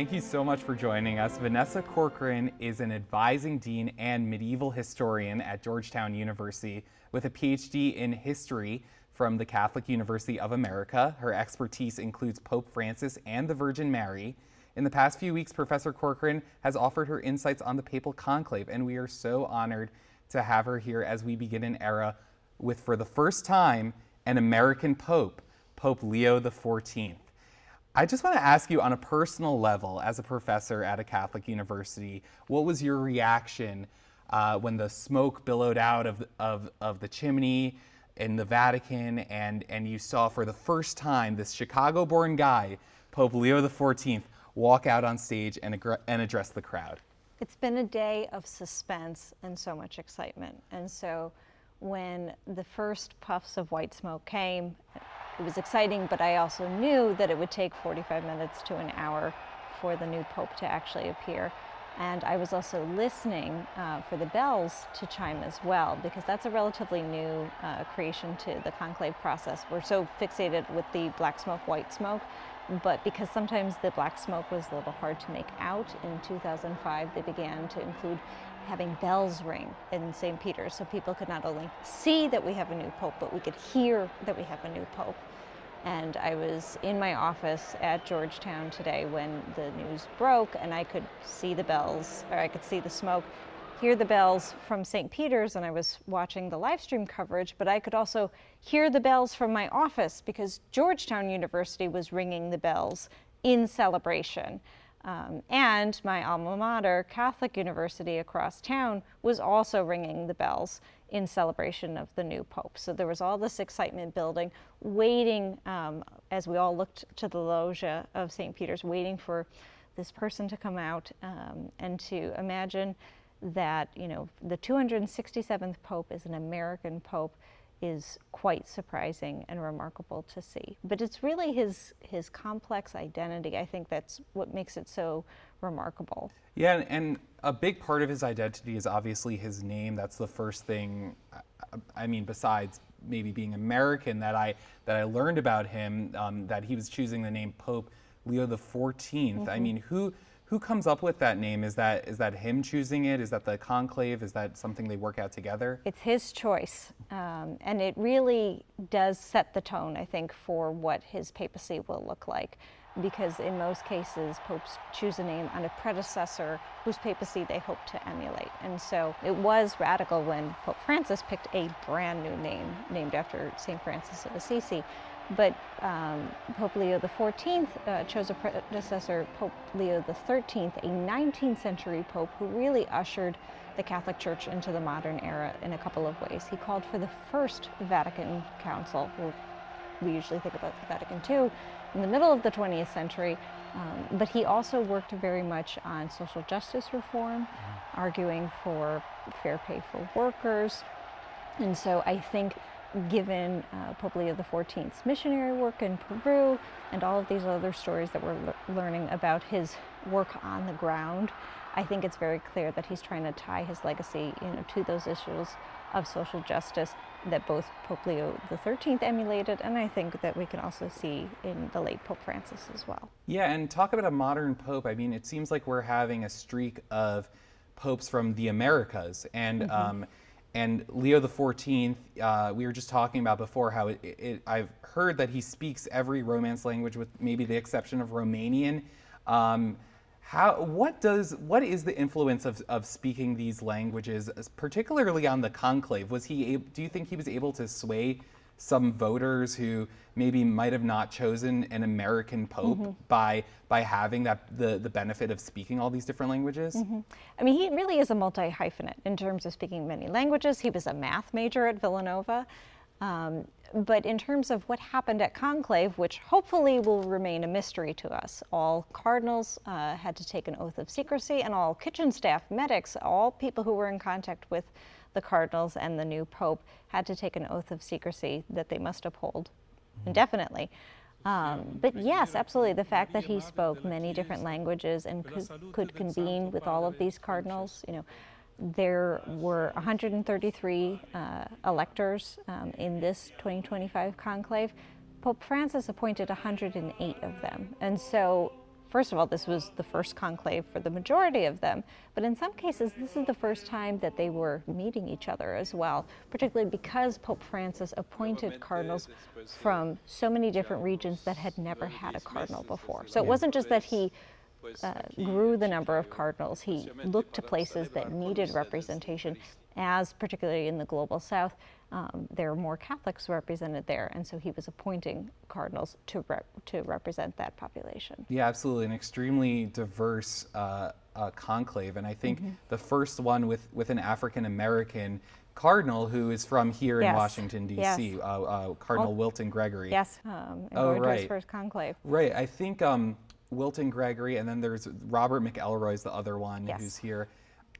Thank you so much for joining us. Vanessa Corcoran is an advising dean and medieval historian at Georgetown University with a PhD in history from the Catholic University of America. Her expertise includes Pope Francis and the Virgin Mary. In the past few weeks, Professor Corcoran has offered her insights on the papal conclave, and we are so honored to have her here as we begin an era with, for the first time, an American Pope, Pope Leo XIV. I just want to ask you on a personal level, as a professor at a Catholic university, what was your reaction when the smoke billowed out of the chimney in the Vatican and you saw for the first time this Chicago-born guy, Pope Leo XIV, walk out on stage and address the crowd? It's been a day of suspense and so much excitement. And so when the first puffs of white smoke came, it was exciting, but I also knew that it would take 45 minutes to an hour for the new Pope to actually appear. And I was also listening for the bells to chime as well, because that's a relatively new creation to the conclave process. We're so fixated with the black smoke, white smoke, but because sometimes the black smoke was a little hard to make out, in 2005 they began to include having bells ring in St. Peter's, so people could not only see that we have a new Pope, but we could hear that we have a new Pope. And I was in my office at Georgetown today when the news broke, and I could see the bells, or I could see the smoke, hear the bells from St. Peter's, and I was watching the live stream coverage, but I could also hear the bells from my office because Georgetown University was ringing the bells in celebration. And my alma mater, Catholic University across town, was also ringing the bells in celebration of the new Pope. So there was all this excitement building, waiting as we all looked to the loggia of St. Peter's, waiting for this person to come out and to imagine that, you know, the 267th Pope is an American Pope is quite surprising and remarkable to see. But it's really his complex identity. I think that's what makes it so remarkable. Yeah, and a big part of his identity is obviously his name. That's the first thing, I mean, besides maybe being American, that I learned about him, that he was choosing the name Pope Leo XIV. Mm-hmm. I mean, who comes up with that name? Is that him choosing it? Is that the conclave? Is that something they work out together? It's his choice, and it really does set the tone, I think, for what his papacy will look like. Because in most cases, popes choose a name on a predecessor whose papacy they hope to emulate. And so it was radical when Pope Francis picked a brand new name named after St. Francis of Assisi. But Pope Leo XIV chose a predecessor, Pope Leo XIII, a 19th century pope who really ushered the Catholic Church into the modern era in a couple of ways. He called for the first Vatican Council, we usually think about the Vatican II, in the middle of the 20th century, but he also worked very much on social justice reform, arguing for fair pay for workers. And so I think given Pope Leo XIV's missionary work in Peru and all of these other stories that we're learning about his work on the ground, I think it's very clear that he's trying to tie his legacy, you know, to those issues of social justice that both Pope Leo XIII emulated, and I think that we can also see in the late Pope Francis as well. Yeah, and talk about a modern pope. I mean, it seems like we're having a streak of popes from the Americas, and and Leo XIV, we were just talking about before how I've heard that he speaks every Romance language with maybe the exception of Romanian. What is the influence of speaking these languages, particularly on the conclave? Do you think he was able to sway some voters who maybe might have not chosen an American pope by having the benefit of speaking all these different languages? I mean, he really is a multi-hyphenate in terms of speaking many languages. He was a math major at Villanova. But in terms of what happened at conclave, which hopefully will remain a mystery to us, all cardinals had to take an oath of secrecy, and all kitchen staff, medics, all people who were in contact with the cardinals and the new pope had to take an oath of secrecy that they must uphold indefinitely. But yes, absolutely, the fact that he spoke many different languages and could convene with all of these cardinals, you know, there were 133 electors in this 2025 conclave. Pope Francis appointed 108 of them. And so first of all, this was the first conclave for the majority of them, but in some cases, this is the first time that they were meeting each other as well, particularly because Pope Francis appointed cardinals from so many different regions that had never had a cardinal before. So it wasn't just that he grew the number of cardinals, he looked to places that needed representation, as particularly in the global south, there are more Catholics represented there, and so he was appointing cardinals to represent that population. Yeah, absolutely, an extremely diverse conclave, and I think the first one with an African American cardinal who is from here in Washington, D.C., Cardinal Wilton Gregory. Yes, going to his first conclave. Right, I think Wilton Gregory, and then there's Robert McElroy's the other one who's here.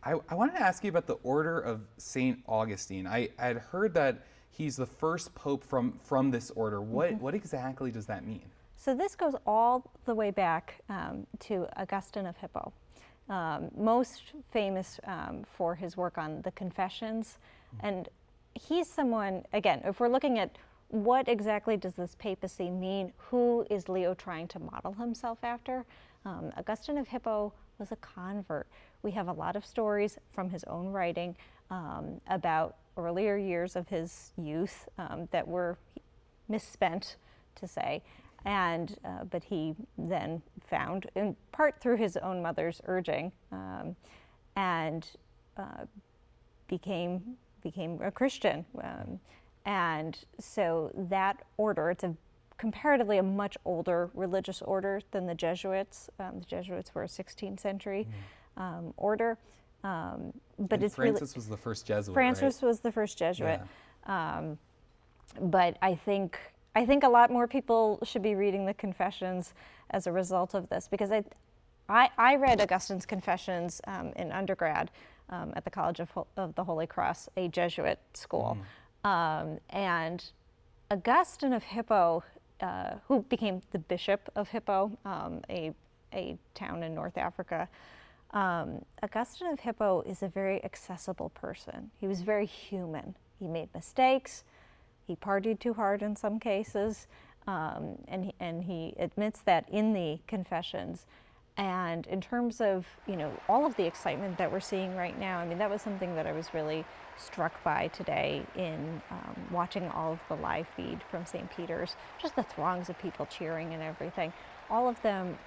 I wanted to ask you about the Order of St. Augustine. I had heard that he's the first pope from this order. What exactly does that mean? So this goes all the way back to Augustine of Hippo, most famous for his work on the Confessions. And he's someone, again, if we're looking at what exactly does this papacy mean, who is Leo trying to model himself after? Augustine of Hippo was a convert. We have a lot of stories from his own writing about earlier years of his youth that were misspent, to say, and but he then found, in part through his own mother's urging, and became a Christian. And so that order, it's comparatively a much older religious order than the Jesuits. The Jesuits were a 16th century order. But and it's Francis was the first Jesuit, Francis was the first Jesuit. Yeah. But I think a lot more people should be reading the Confessions as a result of this, because I read Augustine's Confessions in undergrad at the College of the Holy Cross, a Jesuit school. And Augustine of Hippo, who became the Bishop of Hippo, a town in North Africa, Augustine of Hippo is a very accessible person. He was very human. He made mistakes. He partied too hard in some cases, and he admits that in the Confessions. And in terms of, all of the excitement that we're seeing right now, I mean, that was something that I was really struck by today in watching all of the live feed from St. Peter's, just the throngs of people cheering and everything. All of them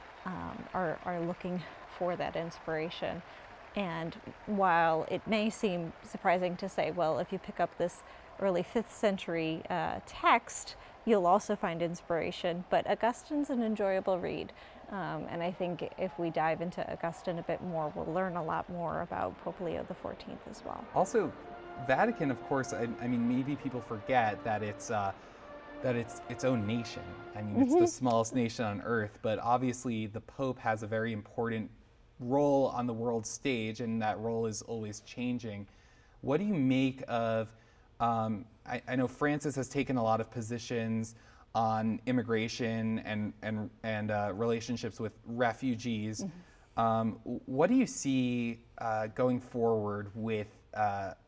are looking for that inspiration. And while it may seem surprising to say, well, if you pick up this early 5th century text, you'll also find inspiration, but Augustine's an enjoyable read. And I think if we dive into Augustine a bit more, we'll learn a lot more about Pope Leo XIV as well. Also, Vatican, of course, I mean, maybe people forget that it's its own nation. I mean, it's the smallest nation on earth, but obviously the Pope has a very important role on the world stage, and that role is always changing. What do you make of, I know Francis has taken a lot of positions on immigration and relationships with refugees. What do you see going forward with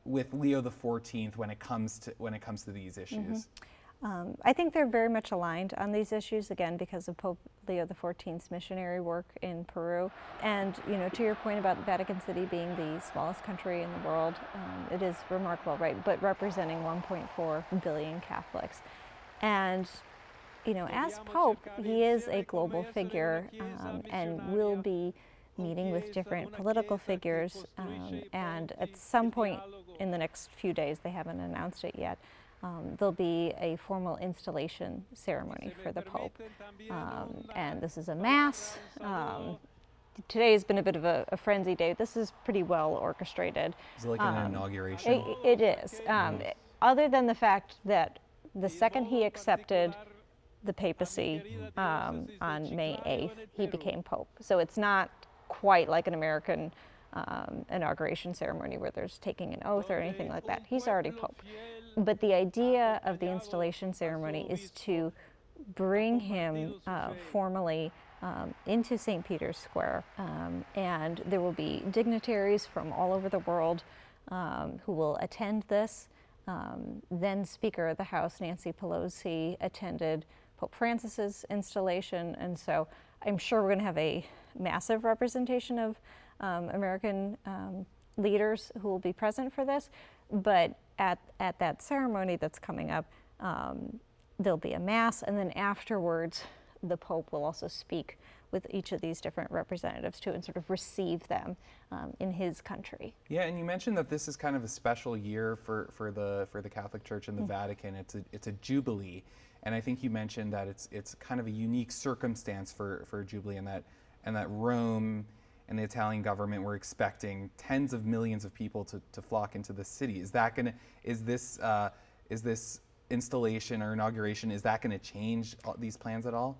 Leo XIV when it comes to these issues? I think they're very much aligned on these issues, again, because of Pope Leo XIV's missionary work in Peru. And, to your point about Vatican City being the smallest country in the world, it is remarkable, right? But representing 1.4 billion Catholics. And, as Pope, he is a global figure and will be meeting with different political figures. And at some point in the next few days, they haven't announced it yet, there'll be a formal installation ceremony for the Pope. And this is a Mass. Today has been a bit of a frenzy day. This is pretty well orchestrated. Is it like an inauguration? It is. Other than the fact that the second he accepted the papacy on May 8th, he became Pope. So it's not quite like an American inauguration ceremony where there's taking an oath or anything like that. He's already Pope. But the idea of the installation ceremony is to bring him formally into St. Peter's Square. And there will be dignitaries from all over the world who will attend this. Then Speaker of the House, Nancy Pelosi, attended Pope Francis's installation. And so I'm sure we're going to have a massive representation of American leaders who will be present for this, but at that ceremony that's coming up, there'll be a mass, and then afterwards, the Pope will also speak with each of these different representatives too, and sort of receive them in his country. Yeah, and you mentioned that this is kind of a special year for the Catholic Church and the Vatican. It's a jubilee, and I think you mentioned that it's kind of a unique circumstance for a jubilee, and that Rome and the Italian government were expecting tens of millions of people to flock into the city. Is this installation or inauguration, is that going to change these plans at all?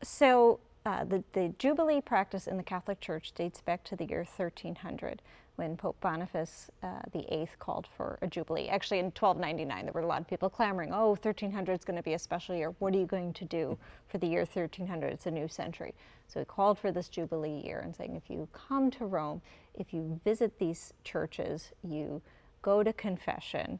So the Jubilee practice in the Catholic Church dates back to the year 1300, when Pope Boniface VIII called for a Jubilee. Actually, in 1299, there were a lot of people clamoring, oh, 1300 is going to be a special year. What are you going to do for the year 1300? It's a new century. So he called for this Jubilee year and saying, if you come to Rome, if you visit these churches, you go to confession,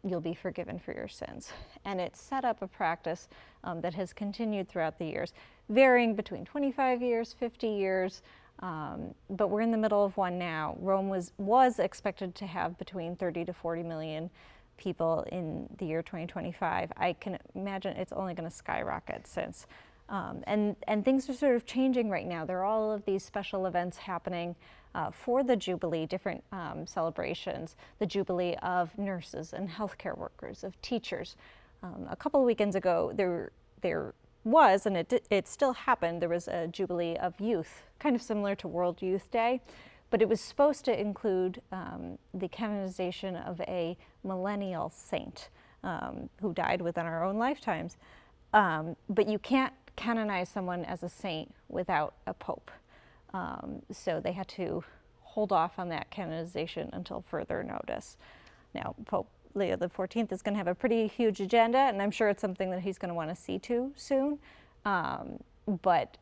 you'll be forgiven for your sins. And it set up a practice that has continued throughout the years, varying between 25 years, 50 years, but we're in the middle of one now. Rome was expected to have between 30 to 40 million people in the year 2025. I can imagine it's only going to skyrocket since. And things are sort of changing right now. There are all of these special events happening for the Jubilee, different celebrations, the Jubilee of nurses and healthcare workers, of teachers. A couple of weekends ago, there was, and it still happened, there was a Jubilee of youth, kind of similar to World Youth Day, but it was supposed to include the canonization of a millennial saint who died within our own lifetimes. But you can't canonize someone as a saint without a pope. So they had to hold off on that canonization until further notice. Now, Pope Leo XIV is going to have a pretty huge agenda, and I'm sure it's something that he's going to want to see to soon. But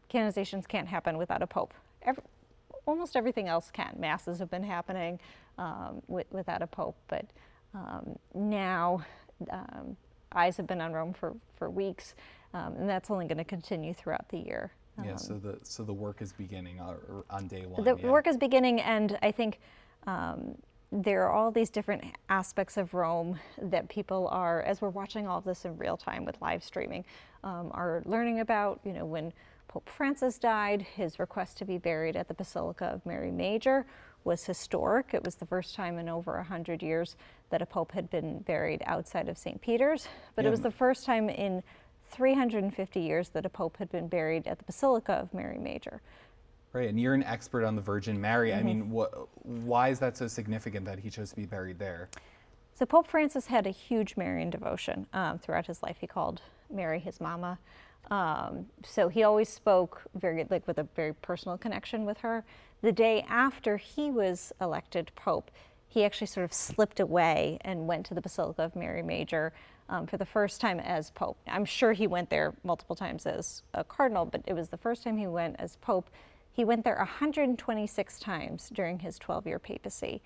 canonizations can't happen without a pope. Almost everything else can. Masses have been happening without a pope, but now eyes have been on Rome for weeks, and that's only going to continue throughout the year. Yeah, so the work is beginning on day one. The work is beginning, and I think there are all these different aspects of Rome that people are, as we're watching all of this in real time with live streaming, are learning about. You know, when Pope Francis died, his request to be buried at the Basilica of Mary Major was historic. It was the first time in over 100 years that a pope had been buried outside of St. Peter's, but it was the first time in 350 years that a pope had been buried at the Basilica of Mary Major. Right, and you're an expert on the Virgin Mary. I mean, why is that so significant that he chose to be buried there? So Pope Francis had a huge Marian devotion throughout his life. He called Mary his mama. So he always spoke with a very personal connection with her. The day after he was elected pope, he actually sort of slipped away and went to the Basilica of Mary Major for the first time as pope. I'm sure he went there multiple times as a cardinal, but it was the first time he went as pope. He went there 126 times during his 12-year papacy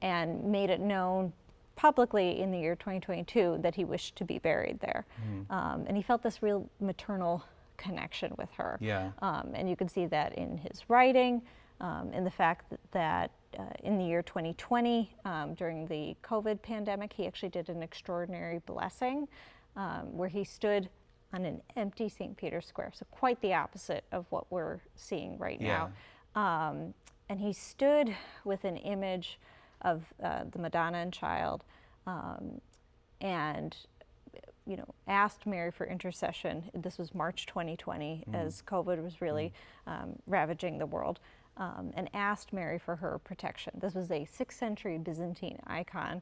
and made it known publicly in the year 2022 that he wished to be buried there. And he felt this real maternal connection with her. Yeah. And you can see that in his writing, in the fact that in the year 2020, during the COVID pandemic, he actually did an extraordinary blessing where he stood on an empty St. Peter's Square, so quite the opposite of what we're seeing right now. And he stood with an image of the Madonna and Child, and asked Mary for intercession. This was March 2020, as COVID was really ravaging the world, and asked Mary for her protection. This was a 6th century Byzantine icon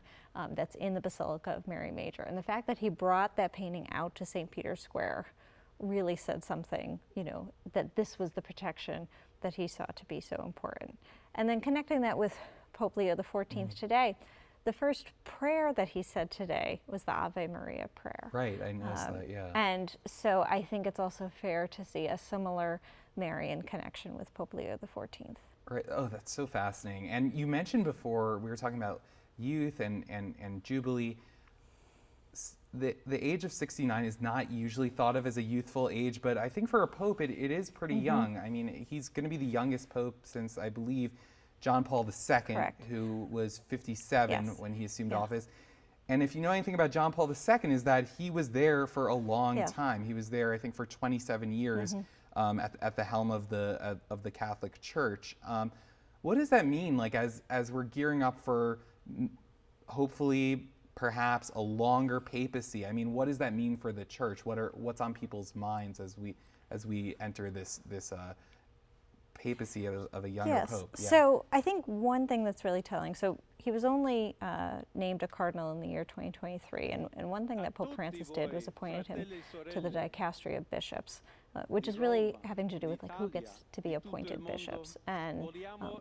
that's in the Basilica of Mary Major. And the fact that he brought that painting out to St. Peter's Square really said something, that this was the protection that he saw to be so important. And then connecting that with Pope Leo XIV today, the first prayer that he said today was the Ave Maria prayer. Right, I noticed that, yeah. And so I think it's also fair to see a similar Marian connection with Pope Leo XIV. Right, oh, that's so fascinating. And you mentioned before, we were talking about youth and Jubilee. the age of 69 is not usually thought of as a youthful age, but I think for a pope it is pretty young. I mean, he's going to be the youngest pope since, I believe, John Paul II, Correct. who was 57 Yes. when he assumed Yeah. office. And if you know anything about John Paul II, is that he was there for a long Yeah. time. He was there, I think, for 27 years at the helm of the Catholic Church. What does that mean, like, as we're gearing up for hopefully perhaps a longer papacy? I mean, what does that mean for the Church? What's on people's minds as we enter this papacy of a younger Yes. pope? Yeah. So I think one thing that's really telling, so he was only named a cardinal in the year 2023, and one thing that Pope Francis did was appointed him to the dicastery of bishops, which is really having to do with like who gets to be appointed bishops and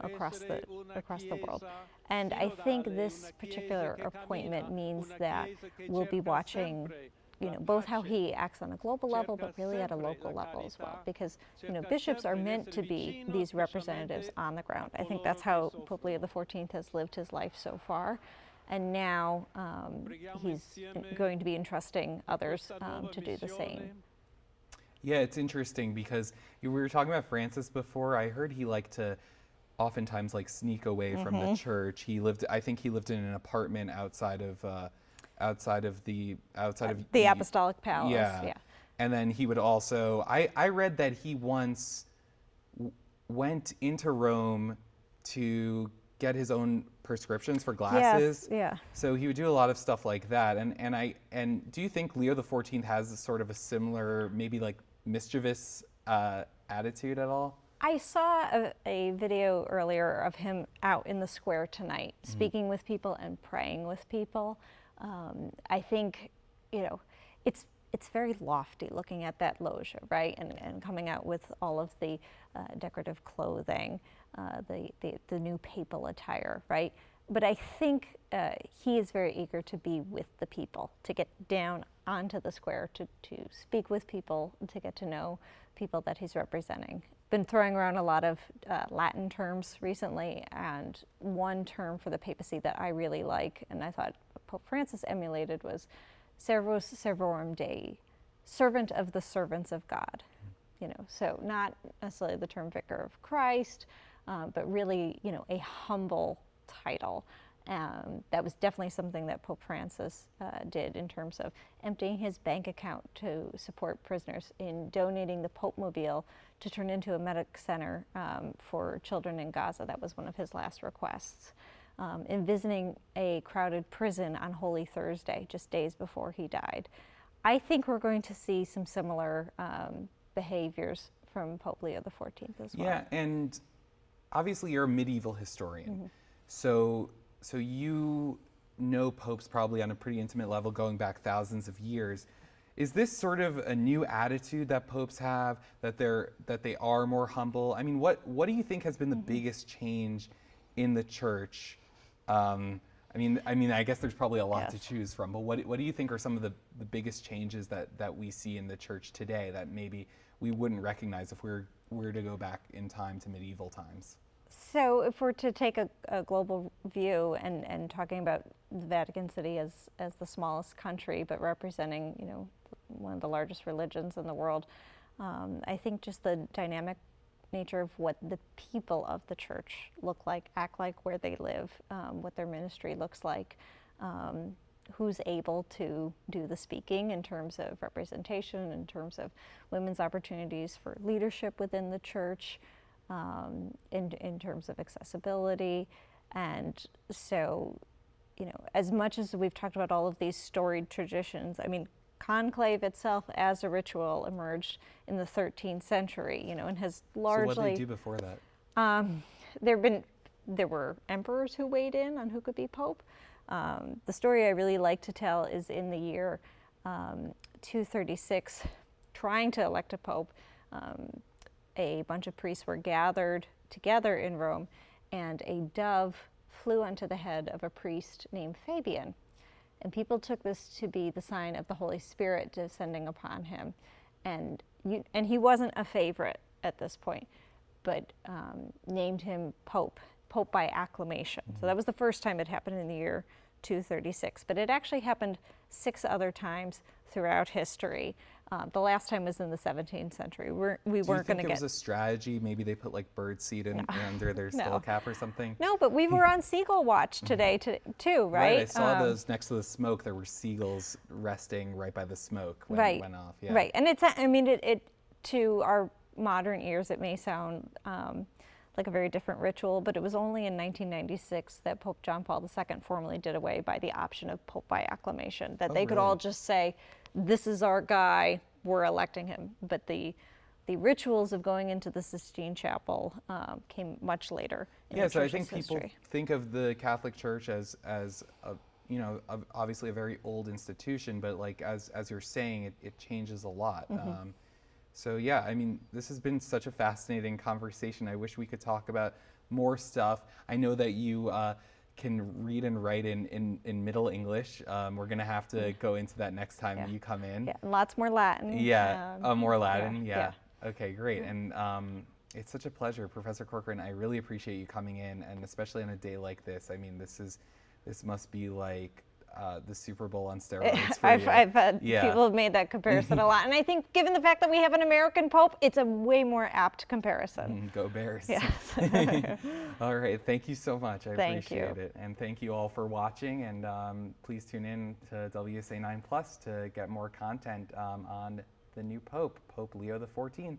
across the world. And I think this particular appointment means that we'll be watching, you know, both how he acts on a global level, but really at a local level as well, because, you know, bishops are meant to be these representatives on the ground. I think that's how Pope Leo XIV has lived his life so far, and now he's going to be entrusting others to do the same. Yeah, it's interesting because we were talking about Francis before. I heard he liked to oftentimes like sneak away from the church. I think he lived in an apartment outside of the Apostolic Palace. Yeah. And then he would also, I read that he once went into Rome to get his own prescriptions for glasses. Yes, yeah. So he would do a lot of stuff like that. And do you think Leo XIV has a sort of a similar, maybe like mischievous attitude at all? I saw a video earlier of him out in the square tonight, speaking with people and praying with people. I think, you know, it's very lofty looking at that loggia, right? And coming out with all of the decorative clothing, the new papal attire, right? But I think he is very eager to be with the people, to get down onto the square, to speak with people, to get to know people that he's representing. Been throwing around a lot of Latin terms recently, and one term for the papacy that I really like, and I thought Pope Francis emulated, was Servus Servorum Dei, servant of the servants of God. You know, so not necessarily the term vicar of Christ, but really, you know, a humble title. That was definitely something that Pope Francis did in terms of emptying his bank account to support prisoners, in donating the Pope Mobile to turn into a medic center for children in Gaza. That was one of his last requests. In visiting a crowded prison on Holy Thursday, just days before he died. I think we're going to see some similar behaviors from Pope Leo XIV as well. Yeah, and obviously you're a medieval historian. So you know popes probably on a pretty intimate level going back thousands of years. Is this sort of a new attitude that popes have, that they are more humble? I mean, what do you think has been the biggest change in the church? I mean, I guess there's probably a lot to choose from, but what do you think are some of the biggest changes that we see in the church today that maybe we wouldn't recognize if we were to go back in time to medieval times? So if we're to take a global view and talking about the Vatican City as the smallest country, but representing, you know, one of the largest religions in the world, I think just the dynamic nature of what the people of the church look like, act like, where they live, what their ministry looks like, who's able to do the speaking in terms of representation, in terms of women's opportunities for leadership within the church, in terms of accessibility. And so, you know, as much as we've talked about all of these storied traditions, I mean, conclave itself as a ritual emerged in the 13th century, you know, and has largely... So what did they do before that? There were emperors who weighed in on who could be pope. The story I really like to tell is in the year 236, trying to elect a pope, a bunch of priests were gathered together in Rome, and a dove flew onto the head of a priest named Fabian. And people took this to be the sign of the Holy Spirit descending upon him. And he wasn't a favorite at this point, but named him Pope by acclamation. So that was the first time it happened in the year 236. But it actually happened 6 other times throughout history. The last time was in the 17th century. We weren't going to get. Do you think it was a strategy? Maybe they put like bird seed under their skull cap or something? No, but we were on Seagull Watch today too, right? I saw those next to the smoke. There were seagulls resting right by the smoke when it went off. Yeah. Right, and it's, I mean, it to our modern ears, it may sound like a very different ritual, but it was only in 1996 that Pope John Paul II formally did away by the option of Pope by acclamation, that they could all just say, this is our guy, we're electing him. But the rituals of going into the Sistine Chapel came much later in the so I church's think people history. think of the Catholic Church as a, you know, obviously a very old institution, but like as you're saying, it changes a lot. So yeah, I mean, this has been such a fascinating conversation. I wish we could talk about more stuff. I know that you can read and write in Middle English. We're gonna have to go into that next time you come in. Yeah, and lots more Latin. More Latin. Yeah. Okay, great. And it's such a pleasure, Professor Corcoran. I really appreciate you coming in, and especially on a day like this. I mean, this must be like the Super Bowl on steroids for you. I've had people have made that comparison a lot, and I think given the fact that we have an American Pope, it's a way more apt comparison. Go Bears. Yes. All right, thank you so much. I Thank appreciate you. it. And thank you all for watching, and please tune in to WSA 9 Plus to get more content on the new Pope, Pope Leo XIV.